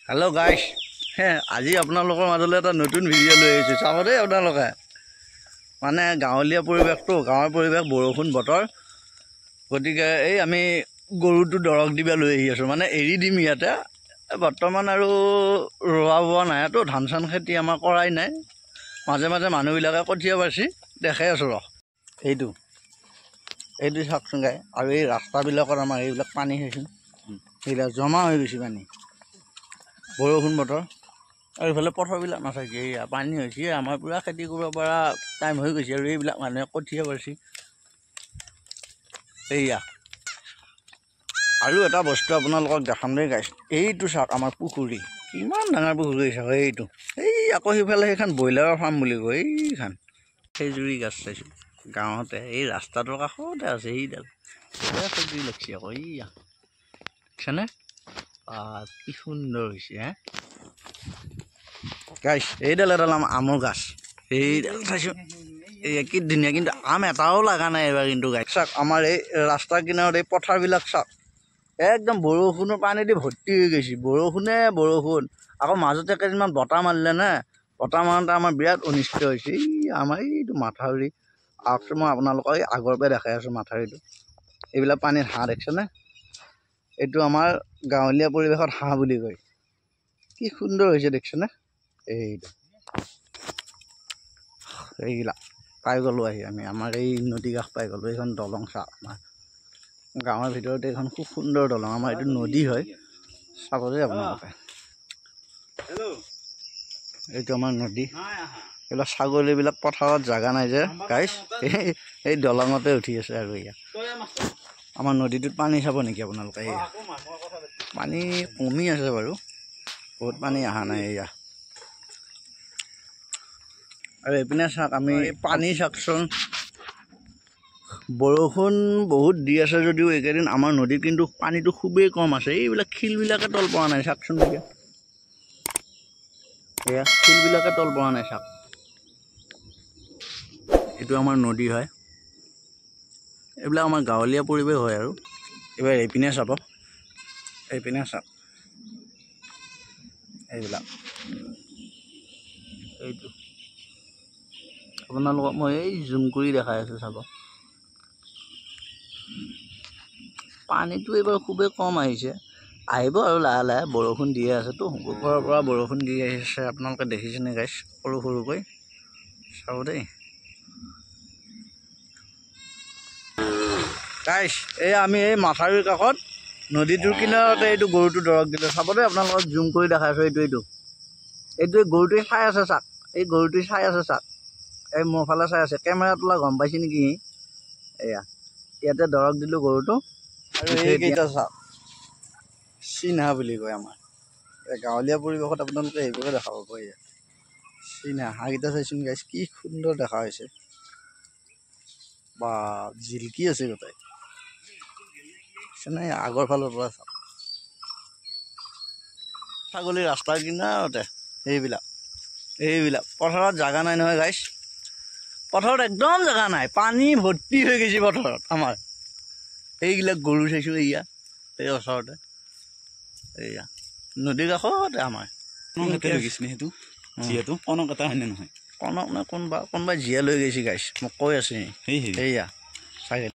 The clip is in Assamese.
हेलो गाइस আজি আপোনালোকৰ মাজলৈ এটা নতুন ভিডিঅ' লৈ আহিছোঁ চাব দেই আপোনালোকে মানে গাঁৱলীয়া পৰিৱেশটো গাঁৱৰ পৰিৱেশ বৰষুণ বতৰ গতিকে এই আমি গৰুটো দৰক দিবা লৈ আহি আছোঁ মানে এৰি দিম ইয়াতে বৰ্তমান আৰু ৰোৱা বোৱা নাই তো ধান চান খেতি আমাৰ কৰাই নাই মাজে মাজে মানুহবিলাকে কঠীয়া পাইছি দেখাই আছোঁ ৰহ এইটো চাওকচোন গাই আৰু এই ৰাস্তাবিলাকত আমাৰ এইবিলাক পানী খাইছোঁ এইবিলাক জমা হৈ গৈছে পানী বৰষুণ বতৰ আৰু ইফালে পথাৰবিলাক নাথাকে এয়া পানী হৈছে আমাৰ পূৰা খেতি কৰিব পৰা টাইম হৈ গৈছে আৰু এইবিলাক মানুহে কঠীয়া পাৰিছে এয়া আৰু এটা বস্তু আপোনালোকক দেখাম দেই গাইছ এইটো চাওক আমাৰ পুখুৰী কিমান ডাঙৰ পুখুৰী চাওক এইটো এই আকৌ সিফালে সেইখন ব্ৰইলাৰৰ ফাৰ্ম বুলি কয় এইখন খেজুৰি গাছ চাইছোঁ গাঁৱতে এই ৰাস্তাটোৰ কাষতে আছে এইডাল খেজুৰি লাগিছে আকৌ এইয়া দেখিছেনে কি সুন্দৰ হৈছে হে গাইছ এইডাল এডাল আমৰ গাছ এইডাল চাইছোঁ এই কি ধুনীয়া কিন্তু আম এটাও লগা নাই এবাৰ কিন্তু গাইছ চাওক আমাৰ এই ৰাস্তা কিনাৰত এই পথাৰবিলাক চাওক একদম বৰষুণৰ পানী দি ভৰ্তি হৈ গৈছে বৰষুণ আকৌ মাজতে কেইদিনমান বতাহ মাৰিলে নে বতাহ মাৰোঁতে আমাৰ বিৰাট অনিষ্ট হৈছে এই আমাৰ এইটো মাথাউৰি আহকচোন মই আপোনালোকক এই আগৰ পৰাই দেখাই আছোঁ মাথাউৰিটো এইবিলাক পানীত হাঁহ দেখিছেনে এইটো আমাৰ গাঁৱলীয়া পৰিৱেশত হাঁহ বুলি কয় কি সুন্দৰ হৈছে দেখিছেনে এইবিলাক পাই গ'লোঁ আহি আমি আমাৰ এই নদী কাষ পাই গ'লোঁ এইখন দলং চাওক আমাৰ গাঁৱৰ ভিতৰতে এইখন খুব সুন্দৰ দলং আমাৰ এইটো নদী হয় চাব দেই আপোনালোকে এইটো আমাৰ নদী এইবিলাক ছাগলীবিলাক পথাৰত জাগা নাই যে গাইছ এই দলঙতে উঠি আছে আৰু ইয়াত আমাৰ নদীটোত পানী চাব নেকি আপোনালোকে এয়া পানী কমি আছে বাৰু বহুত পানী অহা নাই এয়া আৰু এইপিনে চাওক আমি পানী চাওকচোন বৰষুণ বহুত দি আছে যদিও এইকেইদিন আমাৰ নদীত কিন্তু পানীটো খুবেই কম আছে এইবিলাক শিলবিলাকে তল পৰা নাই চাওকচোন এতিয়া এয়া শিলবিলাকে তল পৰা নাই চাওক এইটো আমাৰ নদী হয় এইবিলাক আমাৰ গাঁৱলীয়া পৰিৱেশ হয় আৰু এইবাৰ এইপিনে চাব এইপিনে চাওক এইবিলাক এইটো আপোনালোকক মই এই জুম কৰি দেখাই আছোঁ চাব পানীটো এইবাৰ খুবেই কম আহিছে আহিব আৰু লাহে লাহে বৰষুণ দিয়ে আছেতো ওপৰৰ পৰা বৰষুণ দি আহিছে আপোনালোকে দেখিছেনে গাইছ সৰু সৰুকৈ চাব দেই গাইছ এই আমি এই মাথাউৰিৰ কাষত নদীটোৰ কিনাৰতে এইটো গৰুটো দৰক দিলে চাব দেই আপোনালোকক জুম কৰি দেখাইছোঁ এইটোৱে গৰুটোৱে চাই আছে চাওক এই গৰুটোৱে চাই আছে চাওক এই মোৰ ফালে চাই আছে কেমেৰা তোলা গম পাইছে নেকি এয়া ইয়াতে দৰক দিলোঁ গৰুটো আৰু এইকেইটা চাওক চিনা বুলি কয় আমাৰ গাঁৱলীয়া পৰিৱেশত আপোনালোকে এইবোৰে দেখাব পাৰি চিনা হাঁহকেইটা চাইছোন গাইছ কি সুন্দৰ দেখা হৈছে বা জিলকি আছে গোটাই নাই আগৰ ফালৰ পৰা চাওক ছাগলী ৰাস্তাৰ কিনাৰতে এইবিলাক পথাৰত জাগা নাই নহয় গাইছ পথাৰত একদম জাগা নাই পানী ভৰ্তি হৈ গৈছে পথাৰত আমাৰ এইবিলাক গৰু চাইছোঁ এয়া এই ওচৰতে এয়া নদীৰ কাষতে আমাৰ সেইটো যিহেতু কণক এটা হয়নে নহয় কণক নে কোনোবাই জীয়া লৈ গৈছে গাইছ মোক কৈ আছে সেয়া চাগে